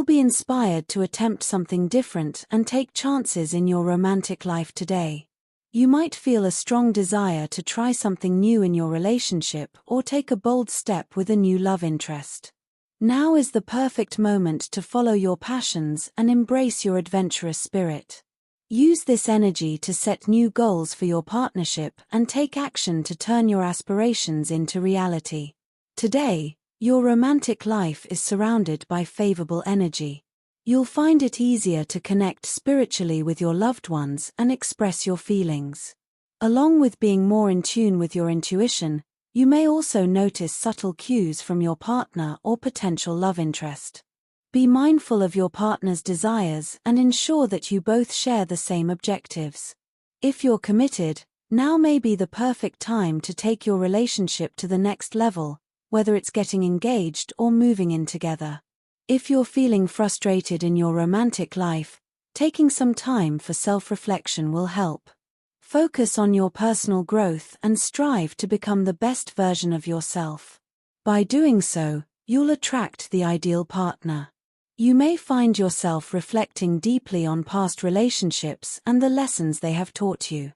You'll be inspired to attempt something different and take chances in your romantic life today. You might feel a strong desire to try something new in your relationship or take a bold step with a new love interest. Now is the perfect moment to follow your passions and embrace your adventurous spirit. Use this energy to set new goals for your partnership and take action to turn your aspirations into reality. Today, your romantic life is surrounded by favorable energy. You'll find it easier to connect spiritually with your loved ones and express your feelings. Along with being more in tune with your intuition, you may also notice subtle cues from your partner or potential love interest. Be mindful of your partner's desires and ensure that you both share the same objectives. If you're committed, now may be the perfect time to take your relationship to the next level, whether it's getting engaged or moving in together. If you're feeling frustrated in your romantic life, taking some time for self-reflection will help. Focus on your personal growth and strive to become the best version of yourself. By doing so, you'll attract the ideal partner. You may find yourself reflecting deeply on past relationships and the lessons they have taught you.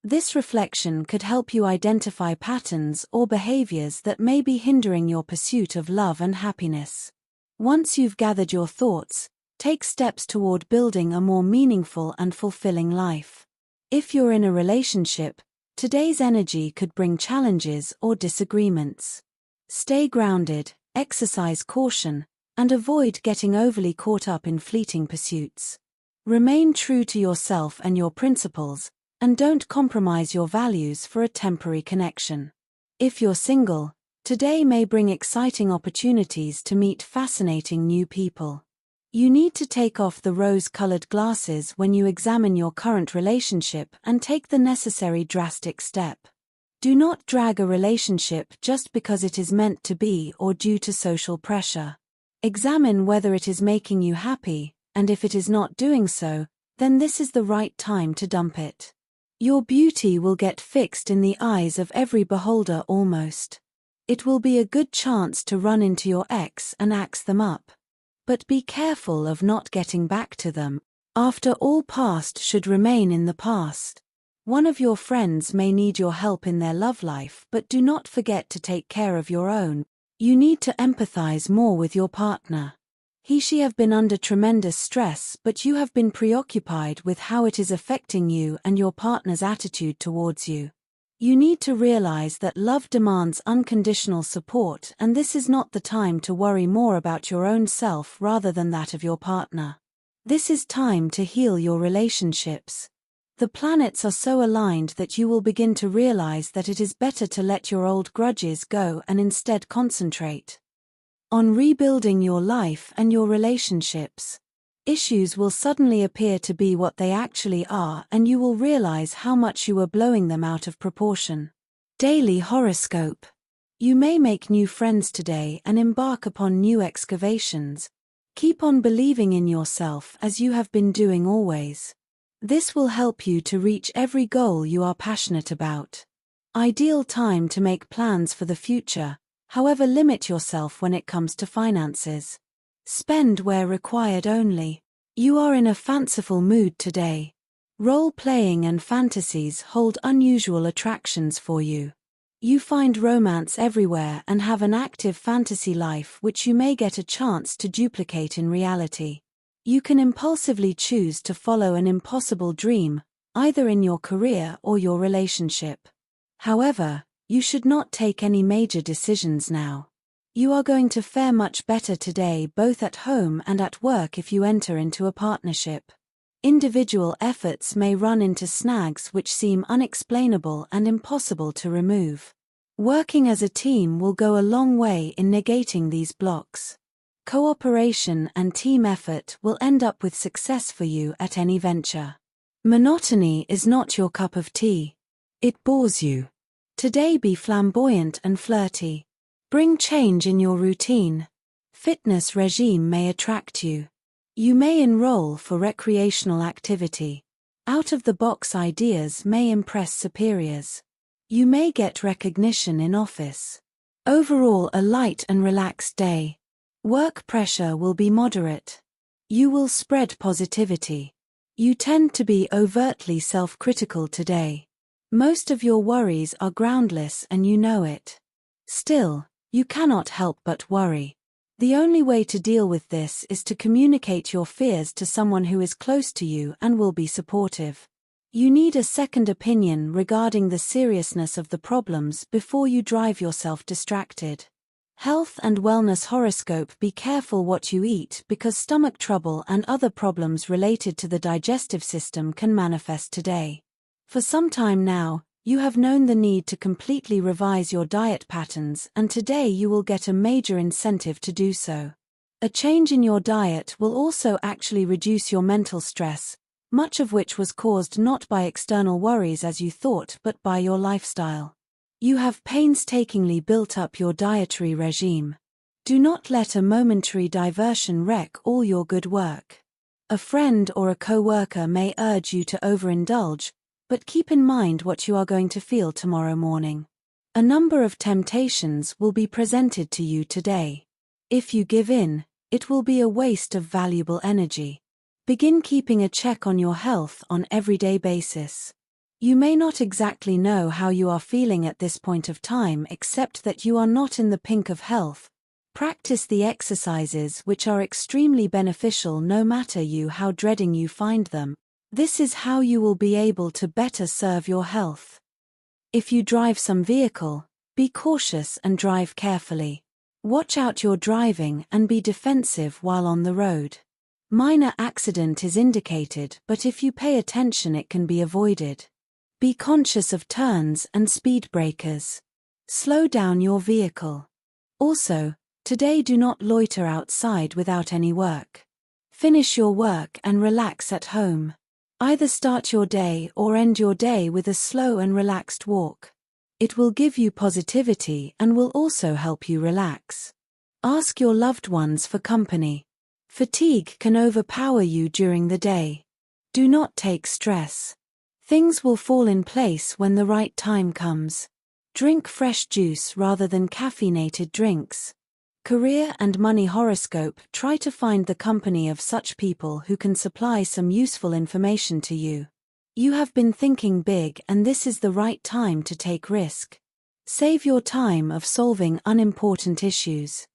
This reflection could help you identify patterns or behaviors that may be hindering your pursuit of love and happiness. Once you've gathered your thoughts, take steps toward building a more meaningful and fulfilling life. If you're in a relationship, today's energy could bring challenges or disagreements. Stay grounded, exercise caution, and avoid getting overly caught up in fleeting pursuits. Remain true to yourself and your principles, and don't compromise your values for a temporary connection. If you're single, today may bring exciting opportunities to meet fascinating new people. You need to take off the rose-colored glasses when you examine your current relationship and take the necessary drastic step. Do not drag a relationship just because it is meant to be or due to social pressure. Examine whether it is making you happy, and if it is not doing so, then this is the right time to dump it. Your beauty will get fixed in the eyes of every beholder almost. It will be a good chance to run into your ex and axe them up. But be careful of not getting back to them. After all, past should remain in the past. One of your friends may need your help in their love life, but do not forget to take care of your own. You need to empathize more with your partner. She have been under tremendous stress, but you have been preoccupied with how it is affecting you and your partner's attitude towards you. You need to realize that love demands unconditional support, and this is not the time to worry more about your own self rather than that of your partner. This is time to heal your relationships. The planets are so aligned that you will begin to realize that it is better to let your old grudges go and instead concentrate on rebuilding your life and your relationships. Issues will suddenly appear to be what they actually are, and you will realize how much you are blowing them out of proportion. Daily horoscope. You may make new friends today and embark upon new excavations. Keep on believing in yourself as you have been doing always. This will help you to reach every goal you are passionate about. Ideal time to make plans for the future, however, limit yourself when it comes to finances. Spend where required only. You are in a fanciful mood today. Role-playing and fantasies hold unusual attractions for you. You find romance everywhere and have an active fantasy life which you may get a chance to duplicate in reality. You can impulsively choose to follow an impossible dream, either in your career or your relationship. However, you should not take any major decisions now. You are going to fare much better today both at home and at work if you enter into a partnership. Individual efforts may run into snags which seem unexplainable and impossible to remove. Working as a team will go a long way in negating these blocks. Cooperation and team effort will end up with success for you at any venture. Monotony is not your cup of tea. It bores you. Today be flamboyant and flirty. Bring change in your routine. Fitness regime may attract you. You may enroll for recreational activity. Out-of-the-box ideas may impress superiors. You may get recognition in office. Overall, a light and relaxed day. Work pressure will be moderate. You will spread positivity. You tend to be overtly self-critical today. Most of your worries are groundless and you know it. Still, you cannot help but worry. The only way to deal with this is to communicate your fears to someone who is close to you and will be supportive. You need a second opinion regarding the seriousness of the problems before you drive yourself distracted. Health and wellness horoscope: be careful what you eat because stomach trouble and other problems related to the digestive system can manifest today. For some time now, you have known the need to completely revise your diet patterns, and today you will get a major incentive to do so. A change in your diet will also actually reduce your mental stress, much of which was caused not by external worries as you thought but by your lifestyle. You have painstakingly built up your dietary regime. Do not let a momentary diversion wreck all your good work. A friend or a co-worker may urge you to overindulge, but keep in mind what you are going to feel tomorrow morning. A number of temptations will be presented to you today. If you give in, it will be a waste of valuable energy. Begin keeping a check on your health on everyday basis. You may not exactly know how you are feeling at this point of time except that you are not in the pink of health. Practice the exercises which are extremely beneficial no matter how dreading you find them. This is how you will be able to better serve your health. If you drive some vehicle, be cautious and drive carefully. Watch out your driving and be defensive while on the road. Minor accident is indicated, but if you pay attention it can be avoided. Be conscious of turns and speed breakers. Slow down your vehicle. Also, today do not loiter outside without any work. Finish your work and relax at home. Either start your day or end your day with a slow and relaxed walk. It will give you positivity and will also help you relax. Ask your loved ones for company. Fatigue can overpower you during the day. Do not take stress. Things will fall in place when the right time comes. Drink fresh juice rather than caffeinated drinks. Career and money horoscope: try to find the company of such people who can supply some useful information to you. You have been thinking big and this is the right time to take risk. Save your time of solving unimportant issues.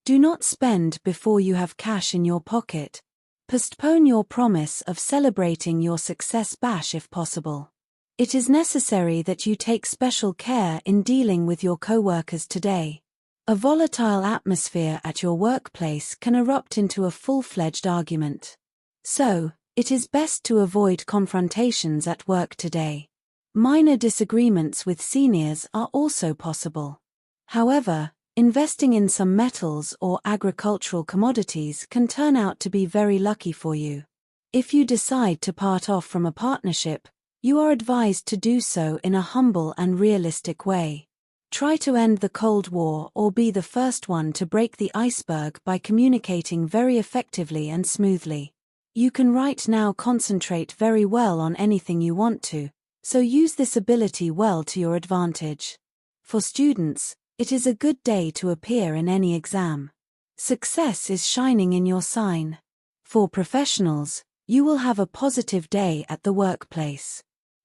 Do not spend before you have cash in your pocket. Postpone your promise of celebrating your success bash if possible. It is necessary that you take special care in dealing with your co-workers today. A volatile atmosphere at your workplace can erupt into a full-fledged argument. So, it is best to avoid confrontations at work today. Minor disagreements with seniors are also possible. However, investing in some metals or agricultural commodities can turn out to be very lucky for you. If you decide to part off from a partnership, you are advised to do so in a humble and realistic way. Try to end the Cold War or be the first one to break the iceberg by communicating very effectively and smoothly. You can right now concentrate very well on anything you want to, so use this ability well to your advantage. For students, it is a good day to appear in any exam. Success is shining in your sign. For professionals, you will have a positive day at the workplace.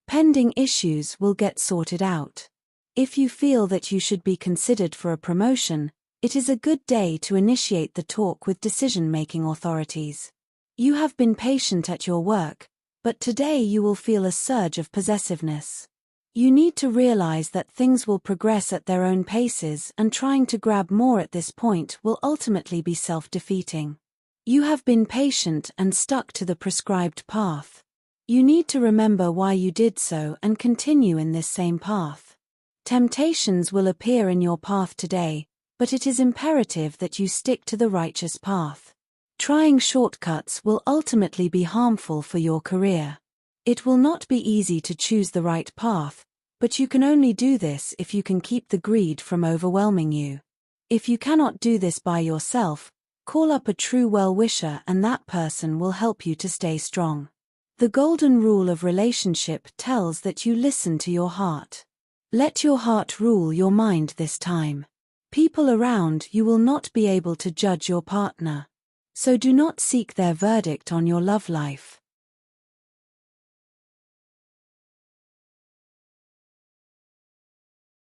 Pending issues will get sorted out. If you feel that you should be considered for a promotion, it is a good day to initiate the talk with decision-making authorities. You have been patient at your work, but today you will feel a surge of possessiveness. You need to realize that things will progress at their own paces, and trying to grab more at this point will ultimately be self-defeating. You have been patient and stuck to the prescribed path. You need to remember why you did so and continue in this same path. Temptations will appear in your path today, but it is imperative that you stick to the righteous path. Trying shortcuts will ultimately be harmful for your career. It will not be easy to choose the right path, but you can only do this if you can keep the greed from overwhelming you. If you cannot do this by yourself, call up a true well-wisher and that person will help you to stay strong. The golden rule of relationship tells that you listen to your heart. Let your heart rule your mind this time. People around you will not be able to judge your partner. So do not seek their verdict on your love life.